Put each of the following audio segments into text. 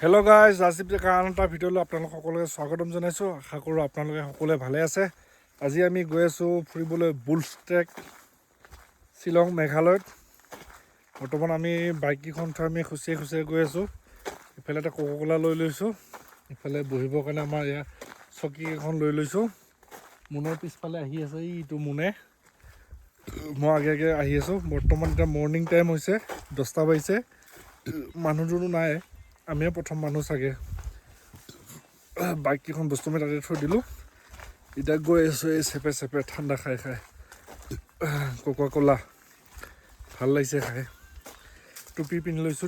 Hello' guys, Rajiv ডেকাৰ আন এটা ভিডিঅ'লৈ আপোনালোক সকলোকে স্বাগতম জনাইছোঁ। আশা কৰোঁ আপোনালোকে সকলোৱে ভালে আছে। আজি আমি গৈ আছোঁ ফুৰিবলৈ বুলছ ট্ৰেক, শ্বিলং, মেঘালয়ত। বৰ্তমান আমি বাইককেইখন থৈ আমি খুচিয়াই খুচিয়াই গৈ আছোঁ। ইফালে এটা কোকা-কোলা লৈ লৈছোঁ, ইফালে বহিবৰ কাৰণে আমাৰ ইয়াত চকীকেইখন লৈ লৈছোঁ। মুনৰ পিছফালে আহি আছে এইটো মুনে, মই আগে আগে আহি আছোঁ। বৰ্তমান এতিয়া মৰ্ণিং টাইম হৈছে, 10টা বাজিছে। মানুহজনো নাই, আমিয়ে প্ৰথম মানুহ চাগে। বাইককেইখন বস্তু মই তাতে থৈ দিলোঁ। এতিয়া গৈ আছোঁ এই চেপে চেপে ঠাণ্ডা খাই খাই। কোকা-কোলা ভাল লাগিছে খাই। টুপি পিন্ধি লৈছোঁ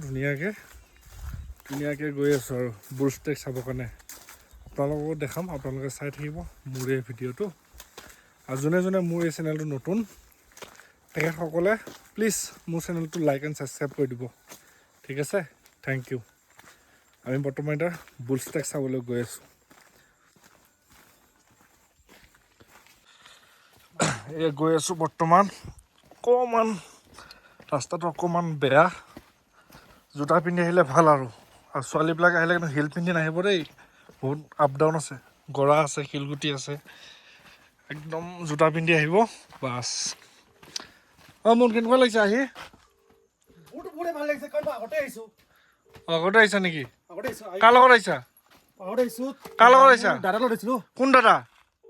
ধুনীয়াকৈ গৈ আছোঁ আৰু বুলছ ট্ৰেক চাবৰ কাৰণে। আপোনালোককো দেখাম, আপোনালোকে চাই থাকিব মোৰ এই ভিডিঅ'টো। আৰু যোনে যোনে মোৰ এই চেনেলটো নতুন, তেখেতসকলে প্লিজ মোৰ চেনেলটো লাইক এণ্ড ছাবস্ক্ৰাইব কৰি দিব, ঠিক আছে? Thank you. আমি বৰ্তমান এতিয়া বুলছ ট্ৰেক চাবলৈ গৈ আছোঁ। এই গৈ আছোঁ বৰ্তমান। অকণমান ৰাস্তাটো অকণমান বেয়া, জোতা পিন্ধি আহিলে ভাল আৰু ছোৱালীবিলাক আহিলে কিন্তু হিল পিন্ধি নাহিব দেই। বহুত আপ ডাউন আছে, গৰা আছে, শিলগুটি আছে। একদম জোতা পিন্ধি আহিব বাছ। মোৰ কেনেকুৱা লাগিছে আহি? বহুত ভাল লাগিছে, কাৰণ মই আগতে আহিছোঁ। আগতে আহিছা নেকি? আগতে আহিছোঁ। কাৰ লগত আহিছা? আগতে আহিছোঁ। কাৰ লগত আহিছা? দাদাৰ লগত আহিছিলোঁ। কোন দাদা?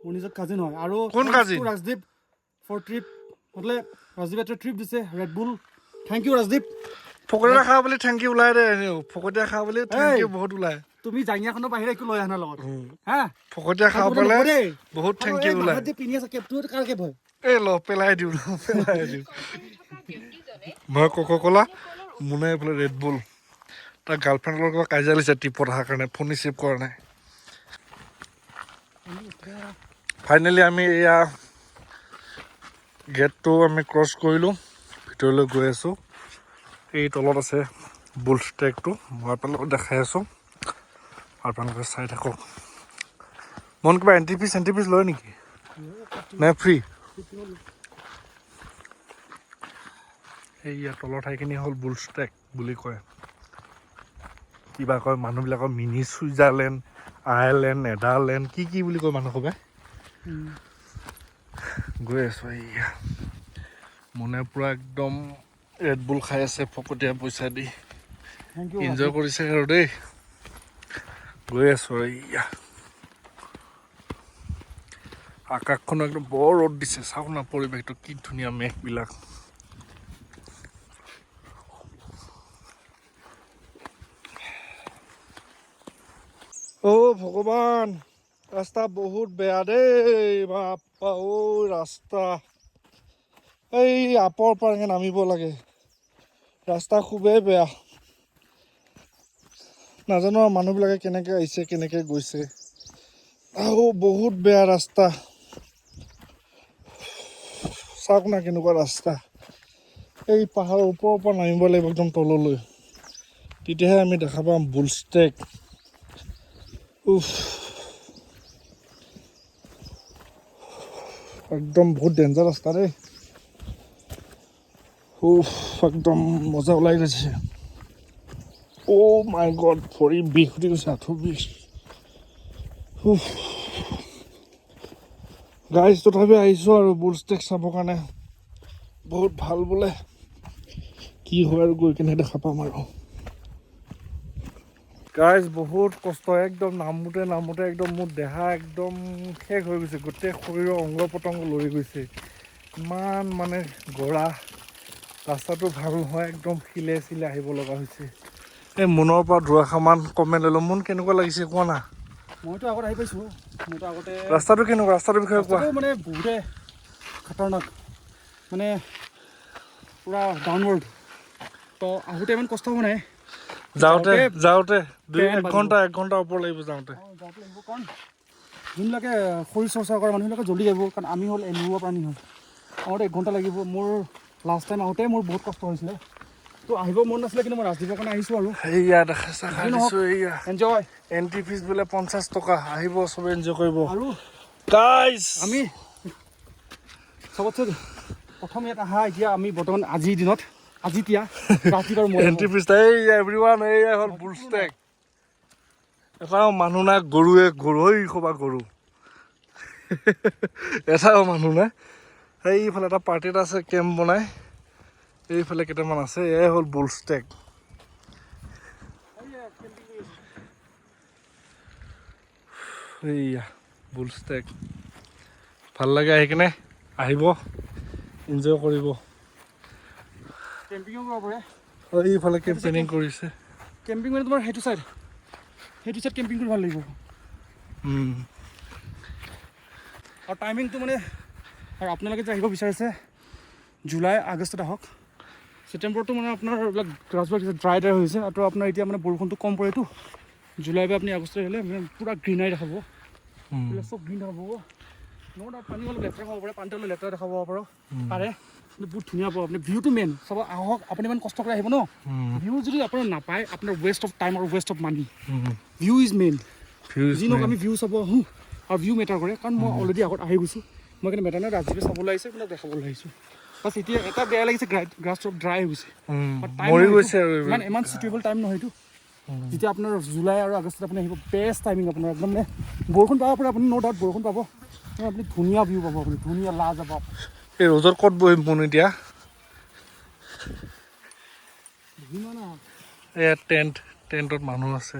মোৰ নিজৰ কাজিন হয়। আৰু কোন কাজিন? ৰাজদীপ ফৰ ট্ৰিপ মতলে ৰাজদীপ এটা ট্ৰিপ দিছে, Red Bull. Thank U Rajdeep. ফকতীয়া খাওঁ বুলি থেংক ইউ ওলাই দে। এনেও ফকতীয়া খাওঁ বুলি থেংক ইউ বহুত ওলায়। তুমি জাঙিয়াখনৰ বাহিৰে একো লৈ আহা লগত হা। ফকতীয়া খাওঁ পালে বহুত থেংক ইউ ওলায়। পিন্ধি আছে কেপটো, কাৰ কেপ হয়? এই পেলাই দিওঁ মই কোকা-কোলা, মোনে এইফালে ৰেড বুল। তাৰ গাৰ্লফ্ৰেণ্ডৰ লগত কাজিয়া লাগিছে ট্ৰিপত অহাৰ কাৰণে, ফোন ৰিচিভ কৰা নাই। ফাইনেলি আমি এয়া গেটটো আমি ক্ৰছ কৰিলোঁ, ভিতৰলৈ গৈ আছোঁ। এই তলত আছে বুলছ ট্ৰেকটো, মই আপোনালোকক দেখাই আছোঁ, আপোনালোকে চাই থাকক। মন কিবা এণ্ট্ৰি ফিজ লয় নেকি নে ফ্ৰী? এইয়া তলৰ ঠাইখিনি হ'ল বুলছ ট্ৰেক বুলি কয়। কিবা কয় মানুহবিলাকৰ মিনি ছুইজাৰলেণ্ড, আয়াৰলেণ্ড, নেডাৰলেণ্ড, কি বুলি কয় মানুহসবে। গৈ আছোঁ এইয়া মনে পূৰা একদম ৰেড বুল খাই আছে ফকতীয়া পইচা দি। এনজয় কৰিছে আৰু দেই। গৈ আছোঁ এইয়া আকাশখনো একদম বৰ ৰ'দ দিছে, চাওক না পৰিৱেশটো কি ধুনীয়া, মেঘবিলাক। ভগৱান, ৰাস্তা বহুত বেয়া দেই বাপ্পা। ৰাস্তা এই আপৰ পৰা এনেকৈ নামিব লাগে, ৰাস্তা খুবেই বেয়া। নাজানো আৰু মানুহবিলাকে কেনেকৈ আহিছে কেনেকৈ গৈছে। বহুত বেয়া ৰাস্তা, চাওক না কেনেকুৱা ৰাস্তা। এই পাহাৰৰ ওপৰৰ পৰা নামিব লাগিব একদম তললৈ, তেতিয়াহে আমি দেখা পাম বুলছ ট্ৰেক। একদম বহুত ডেঞ্জাৰ ৰাস্তা দেই। একদম মজা ওলাই গৈছে। মাই গড, ভৰি বিষ উঠি গৈছে, আঁঠু বিষ। গাইজ তথাপি আহিছোঁ আৰু বুলছ ট্ৰেক চাবৰ কাৰণে। বহুত ভাল বোলে, কি হয় আৰু গৈ কেনে দেখা পাম আৰু। গাইজ বহুত কষ্ট, একদম নামোতে একদম মোৰ দেহা একদম শেষ হৈ গৈছে, গোটেই শৰীৰৰ অংগ পতংগ লৰি গৈছে। ইমান মানে গৰা, ৰাস্তাটো ভাল নহয়, একদম শিলে চিলে আহিব লগা হৈছে। এই মুনৰ পৰা দুআষাৰমান কমেণ্ট ল'লোঁ। মুন কেনেকুৱা লাগিছে কোৱা না? মইতো আগত আহি পাইছোঁ। ৰাস্তাটো কেনেকুৱা, ৰাস্তাটোৰ বিষয়ে কোৱা। মানে বহুতে খাতাৰনাক, মানে পূৰা ডাউনৱাৰ্ড। তো আহোঁতে ইমান কষ্ট হোৱা নাই, যাওঁতে এক ঘণ্টা ওপৰ লাগিব যাওঁতে লাগিব। কাৰণ যোনবিলাকে শৰীৰ চৰ্চা কৰা মানুহবিলাকে জল্দি আহিব, কাৰণ আমি হ'ল এলেহুৱা প্ৰাণী হয়। আহোঁতে 1 ঘণ্টা লাগিব। মোৰ লাষ্ট টাইম আহোঁতে মোৰ বহুত কষ্ট হৈছিলে, তো আহিব মন নাছিলে, কিন্তু মই ৰাজদ্বীপৰ কাৰণে আহিছোঁ আৰু। এইয়া দেখা দিছোঁ, এইয়া এনজয়। এণ্ট্ৰি ফিজ বোলে 50 টকা। আহিব চবে এনজয় কৰিব। আৰু গাইজ আমি চবতছে প্ৰথম ইয়াত আহা, এতিয়া আমি বৰ্তমান আজিৰ দিনত ৰাজদ্বীপ আৰু মই এণ্ট্ৰি ফিজ এইয়া এভৰিৱান, এইয়া হ'ল বুলছ ট্ৰেক। এটাও মানুহ নাই, গৰুৱে গৰু সবা গৰু এটাও মানুহ নাই। সেইফালে এটা পাৰ্টি এটা আছে, কেম্প বনাই। এইফালে কেইটামান আছে। এয়াই হ'ল বুলষ্টেক। এইয়া বুলষ্টেক, ভাল লাগে আহি কিনে। আহিব, এনজয় কৰিব। কেম্পিঙো কৰিব পাৰে। এইফালে কেম্পেইনিং কৰিছে। কেম্পিং মানে তোমাৰ সেইটো চাইড কেম্পিং কৰি ভাল লাগিব। আৰু টাইমিংটো মানে, আৰু আপোনালোকে যে আহিব বিচাৰিছে জুলাই আগষ্টত আহক। ছেপ্টেম্বৰটো মানে আপোনাৰ এইবিলাক গছবিলাক ড্ৰাই হৈছে, আৰু আপোনাৰ এতিয়া মানে বৰষুণটো কম পৰেতো। জুলাই বা আপুনি আগষ্ট আহিলে মানে পূৰা গ্ৰীনাৰী দেখাব, এইবিলাক চব গ্ৰীণ দেখাব। ন তাত পানী অলপ লেতেৰা খাব পাৰে, পানীটো অলপ লেতেৰা দেখাব পাৰে, কিন্তু বহুত ধুনীয়া পাব আপুনি। ভিউটো মেইন চাব, আহক। আপুনি ইমান কষ্ট কৰি আহিব ন, ভিউ যদি আপোনাৰ নাপায়, আপোনাৰ ৱেষ্ট অফ টাইম আৰু waste of money. View is main. যি নহওক আমি ভিউ চাব আহোঁ, আৰু ভিউ মেটাৰ কৰে। কাৰণ মই অলৰেডি আগত আহি গৈছোঁ, মই কিন্তু মেটাৰ নাই। ৰাজদ্বীপে চাবলৈ আহিছে, কিন্তু দেখাবলৈ আহিছোঁ। বাছ এতিয়া এটা বেয়া লাগিছে, গ্ৰাছ চব ড্ৰাই হৈ গৈছে। মৰি গৈছে আৰু ইমান চিটুৱেবল টাইম নহয়তো। যেতিয়া আপোনাৰ জুলাই আৰু আগষ্টত আপুনি আহিব, বেষ্ট টাইমিং আপোনাৰ। একদম মানে বৰষুণ পাব পাৰে আপুনি, ন' ডাউট বৰষুণ পাব, আপুনি ধুনীয়া ভিউ পাব, আপুনি ধুনীয়া লাজবাব। এই ৰ'দত ক'ত বহিম মোন এতিয়া? এয়া টেণ্টত মানুহ আছে।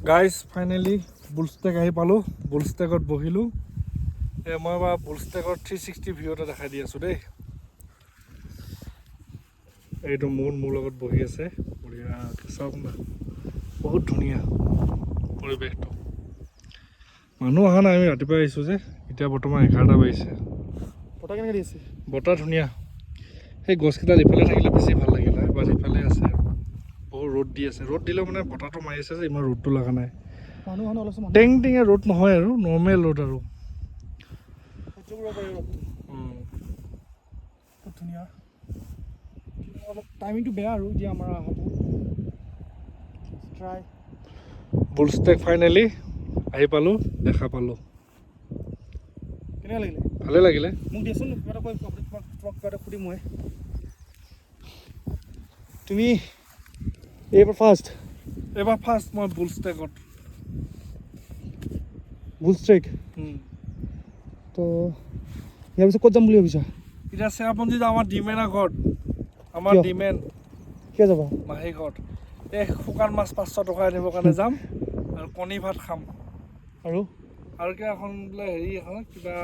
গাইজ ফাইনেলি বুলষ্টেক আহি পালোঁ। বুলষ্টেকত বহিলোঁ। মই এবাৰ বুলষ্টেকত 360 ভিউ এটা দেখাই দি আছোঁ দেই। এইটো মোৰ লগত বহি আছে, বঢ়িয়াকৈ চাওক না, বহুত ধুনীয়া পৰিৱেশটো। মানুহ অহা নাই, আমি ৰাতিপুৱা আহিছোঁ যে। এতিয়া বৰ্তমান 11টা বাজিছে। বতাহ কেনেকৈ দিছে? বতাহ ধুনীয়া। সেই গছকেইডাল ইফালে থাকিলে বেছি ভাল লাগিলে, বাট ইফালে আছে। বহুত ৰ'দ দি আছে। ৰ'দ দিলেও মানে বতাহটো মাৰি আছে যে, ইমান ৰ'দটো লগা নাই। মানুহ অলপ টেং টেঙীয়া ৰ'দ নহয় আৰু, নৰ্মেল ৰ'দ আৰু। খুব ধুনীয়া। অলপ টাইমিংটো বেয়া আৰু এতিয়া আমাৰ আহাটো। ট্ৰাই বুলষ্টেক ফাইনেলি আহি পালোঁ, দেখা পালোঁ। কেনেকুৱা লাগিলে? ভালে লাগিলে। মোক দিয়াচোন, কিবা এটা কৈ তোমাক কিবা এটা সুধিম মই। তুমি এইবাৰ ফাৰ্ষ্ট মই বুলষ্টেকত। বুলষ্টেক। তো ইয়াৰ পিছত ক'ত যাম বুলি ভাবিছা? এতিয়া চেৰাপুঞ্জী যাওঁ, আমাৰ ডিমেনৰ ঘৰত। আমাৰ কিয়? ডিমেন কিয় যাবা? মাহী ঘৰত। এই শুকান মাছ 500 টকা আনিবৰ কাৰণে যাম, আৰু কণী ভাত খাম। আৰু কিবা এখন বোলে হেৰি এখন কিবা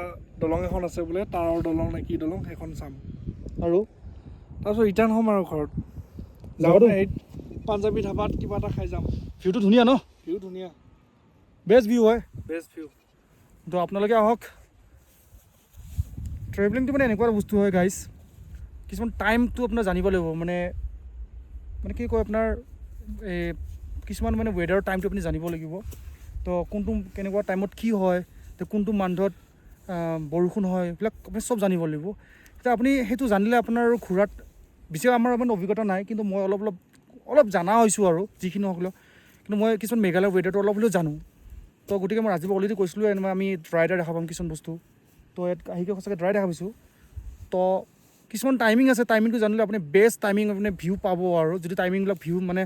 দলং এখন আছে বোলে, তাৰৰ দলং নে কি দলং, সেইখন চাম। আৰু তাৰপিছত ৰিটাৰ্ণ হ'ম আৰু ঘৰত। যাবাতো? যাওঁতে পাঞ্জাবী ধাবাত কিবা এটা খাই যাম। ভিউটো ধুনীয়া ন? ভিউ ধুনীয়া, বেষ্ট ভিউ হয়। Best view. তো আপোনালোকে আহক। ট্ৰেভেলিংটো মানে এনেকুৱা বস্তু হয় গাইজ, কিছুমান টাইমটো আপোনাৰ জানিব লাগিব। মানে কি কয় আপোনাৰ, এই কিছুমান মানে ৱেডাৰৰ টাইমটো আপুনি জানিব লাগিব। তো কোনটো কেনেকুৱা টাইমত কি হয়, তো কোনটো মান্থত বৰষুণ হয়, এইবিলাক আপুনি চব জানিব লাগিব। এতিয়া আপুনি সেইটো জানিলে আপোনাৰ আৰু ঘূৰাত বেছি আমাৰ ইমান অভিজ্ঞতা নাই, কিন্তু মই অলপ জানা হৈছোঁ আৰু যিখিনি হ'লেও। কিন্তু মই কিছুমান মেঘালয়ৰ ৱেডাৰটো অলপ হ'লেও জানো। তো গতিকে মই ৰাজীৱক অলৰেডি কৈছিলোঁ, এনেকুৱা আমি ড্ৰাই দেখা পাম কিছুমান বস্তু। তো ইয়াত আহিকে সঁচাকৈ ড্ৰাই দেখা পাইছোঁ। তো কিছুমান টাইমিং আছে, টাইমিংটো জানিলে আপুনি বেষ্ট টাইমিং আপুনি ভিউ পাব। আৰু যদি টাইমিংবিলাক ভিউ মানে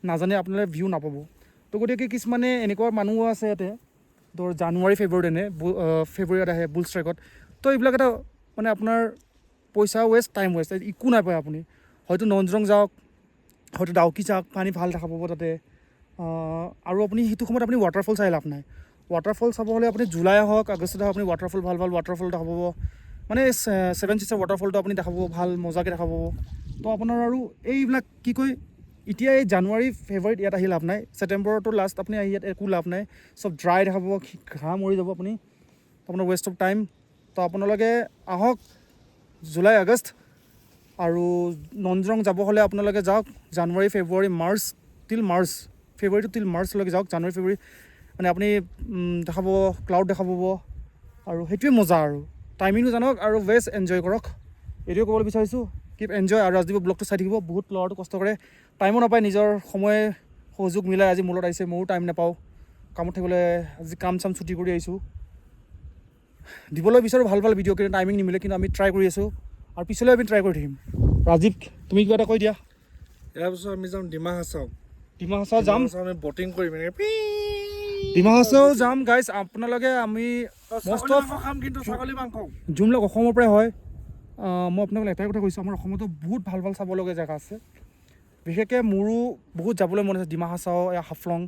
নাজানে, আপোনালোকে ভিউ নাপাব। তো গতিকে কিছুমানে এনেকুৱা মানুহ আছে ইয়াতে, ধৰ জানুৱাৰী ফেব্ৰুৱাৰীত আহে বুলষ্টেকত। তো এইবিলাক এটা মানে আপোনাৰ পইচা ৱেষ্ট, টাইম ৱেষ্ট, একো নাপায় আপুনি। হয়তো নঞ্জৰং যাওক, হয়তো ডাউকি যাওক, পানী ভাল দেখা পাব তাতে। আৰু আপুনি সেইটো সময়ত আপুনি ৱাটাৰফল চাই লাভ নাই। ৱাটাৰফল চাব হ'লে আপুনি জুলাই হওক, আগষ্টত হওক, আপুনি ৱাটাৰফল ভাল ৱাটাৰফল দেখা পাব। মানে 7 চিষ্টাৰ ৱাটাৰফলটো আপুনি দেখা পাব, ভাল মজাকৈ দেখা পাব। তো আপোনাৰ আৰু এইবিলাক কি কয়, এতিয়া এই জানুৱাৰী ফেব্ৰুৱাৰীত ইয়াত আহি লাভ নাই। ছেপ্টেম্বৰটো লাষ্ট আপুনি আহি ইয়াত একো লাভ নাই, চব ড্ৰাই দেখা পাব, ঘাঁ মৰি যাব আপুনি, আপোনাৰ ৱেষ্ট অফ টাইম। তো আপোনালোকে আহক জুলাই আগষ্ট। আৰু নঞ্জৰং যাব হ'লে আপোনালোকে যাওক জানুৱাৰী ফেব্ৰুৱাৰী ফেব্ৰুৱাৰী টিল মাৰ্চলৈকে যাওক। জানুৱাৰী ফেব্ৰুৱাৰী মানে আপুনি দেখা পাব, ক্লাউড দেখা পাব, আৰু সেইটোৱে মজা। আৰু টাইমিংটো জানক আৰু বেষ্ট এনজয় কৰক, এইটোৱে ক'বলৈ বিচাৰিছোঁ। Keep enjoy. আৰু ৰাজদীপৰ ব্লগটো চাই থাকিব, বহুত ল'ৰাটো কষ্ট কৰে, টাইমো নাপায় নিজৰ সময় সুযোগ মিলাই। আজি মোৰ লগত আহিছে, ময়ো টাইম নাপাওঁ, কামত থাকিবলৈ আজি কাম চাম ছুটি কৰি আহিছোঁ। দিবলৈ বিচাৰোঁ ভাল ভাল ভিডিঅ' কিন্তু টাইমিং নিমিলে, কিন্তু আমি ট্ৰাই কৰি আছোঁ আৰু পিছলৈ আমি ট্ৰাই কৰি থাকিম। ৰাজীৱ তুমি কিবা এটা কৈ দিয়া। ইয়াৰ পিছত আমি যাম ডিমা হাছাও। ডিমা হাছাও যাম, আমি বটিং কৰিম এনেকৈ। ডিমা হাছাও যাম গাইজ। আপোনালোকে আমি মষ্ট অফ খাম কিন্তু ছাগলী মাংস যোনবিলাক অসমৰ পৰাই হয়, মই আপোনালোকক এটাই কথা কৈছোঁ, আমাৰ অসমতো বহুত ভাল ভাল চাবলগীয়া জেগা আছে। বিশেষকৈ মোৰো বহুত যাবলৈ মন আছে ডিমা হাছাও, হাফলং।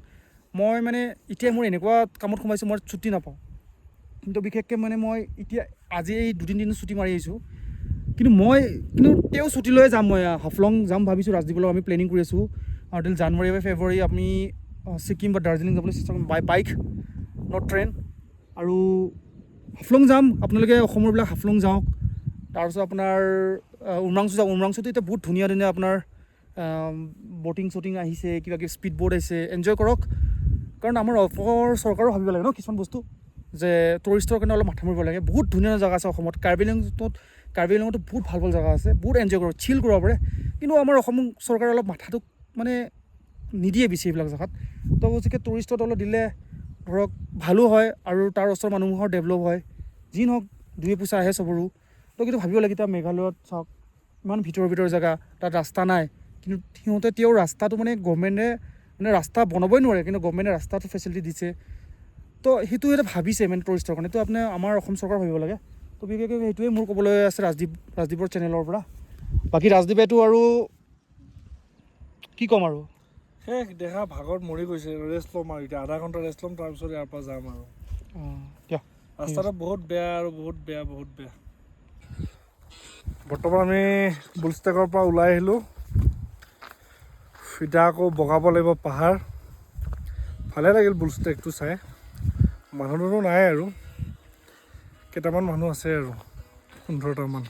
মই মানে এতিয়া মোৰ এনেকুৱা কামত সোমাইছোঁ, মই ছুটি নাপাওঁ। কিন্তু বিশেষকৈ মানে মই এতিয়া আজি এই 2-3 দিন ছুটি মাৰি আহিছোঁ, কিন্তু তেওঁ ছুটি লৈ যাম। মই হাফলং যাম ভাবিছোঁ, ৰাজদ্বীপৰ আমি প্লেনিং কৰি আছোঁ। আৰু till জানুৱাৰী বা ফেব্ৰুৱাৰী আমি ছিকিম বা দাৰ্জিলিং যাবলৈ চেষ্টা কৰিম বাইক, নট ট্ৰেইন। আৰু হাফলং যাম, আপোনালোকে অসমৰবিলাক হাফলং যাওক। তাৰপিছত আপোনাৰ উমৰাংচু যাওক। উমৰাংচুটো এতিয়া বহুত ধুনীয়া ধুনীয়া আপোনাৰ বটিং চটিং আহিছে, কিবা কিবি স্পীড ব'ৰ্ড আহিছে, এনজয় কৰক। কাৰণ আমাৰ অসমৰ চৰকাৰো ভাবিব লাগে ন কিছুমান বস্তু, যে টুৰিষ্টৰ কাৰণে অলপ মাথা মাৰিব লাগে। বহুত ধুনীয়া জেগা আছে অসমত। কাৰ্বি আংলঙতো বহুত ভাল ভাল জেগা আছে, বহুত এনজয় কৰিব, চিল কৰিব পাৰে। কিন্তু আমাৰ অসম চৰকাৰে অলপ মাথাটোক মানে নিদিয়ে বেছি এইবিলাক জেগাত। তো গতিকে টুৰিষ্টত অলপ দিলে ধৰক ভালো হয় আৰু তাৰ ওচৰৰ মানুহৰ ডেভেলপ হয়। যি নহওক 2 পইচা আহে চবৰো। তো কিন্তু ভাবিব লাগে, এতিয়া মেঘালয়ত চাওক ইমান ভিতৰ জেগা, তাত ৰাস্তা নাই, কিন্তু সিহঁতে তেওঁ ৰাস্তাটো মানে গভৰ্ণমেণ্টে মানে ৰাস্তা বনাবই নোৱাৰে, কিন্তু গভৰ্ণমেণ্টে ৰাস্তাটো ফেচিলিটি দিছে। তো সেইটো এটা ভাবিছে মানে টুৰিষ্টৰ কাৰণে। তো আপুনি আমাৰ অসম চৰকাৰ ভাবিব লাগে। তো বিশেষকৈ সেইটোৱে মোৰ ক'বলৈ আছে ৰাজদ্বীপৰ চেনেলৰ পৰা। বাকী ৰাজদ্বীপেতো আৰু কি ক'ম আৰু, শেষ দেখা ভাগত মৰি গৈছে। ৰেষ্ট ল'ম আৰু এতিয়া 1/2 ঘণ্টা ৰেষ্ট ল'ম, তাৰপিছত ইয়াৰ পৰা যাম আৰু। দিয়া ৰাস্তাটো বহুত বেয়া আৰু বহুত বেয়া। বৰ্তমান আমি বুলষ্টেকৰ পৰা ওলাই আহিলোঁ। এতিয়া আকৌ বগাব লাগিব পাহাৰ। ভালে লাগিল বুলষ্টেকটো চাই। মানুহটোতো নাই আৰু, কেইটামান মানুহ আছে আৰু 15টামান,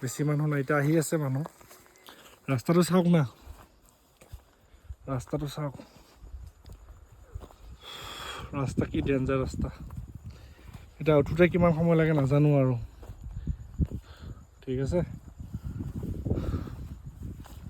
বেছি মানুহ নাই। এতিয়া আহি আছে মানুহ। ৰাস্তাটো চাওক না, ৰাস্তাটো চাওক। ৰাস্তা কি ডেঞ্জাৰ ৰাস্তা। এতিয়া উঠোঁতে কিমান সময় লাগে নাজানো আৰু। ঠিক আছে।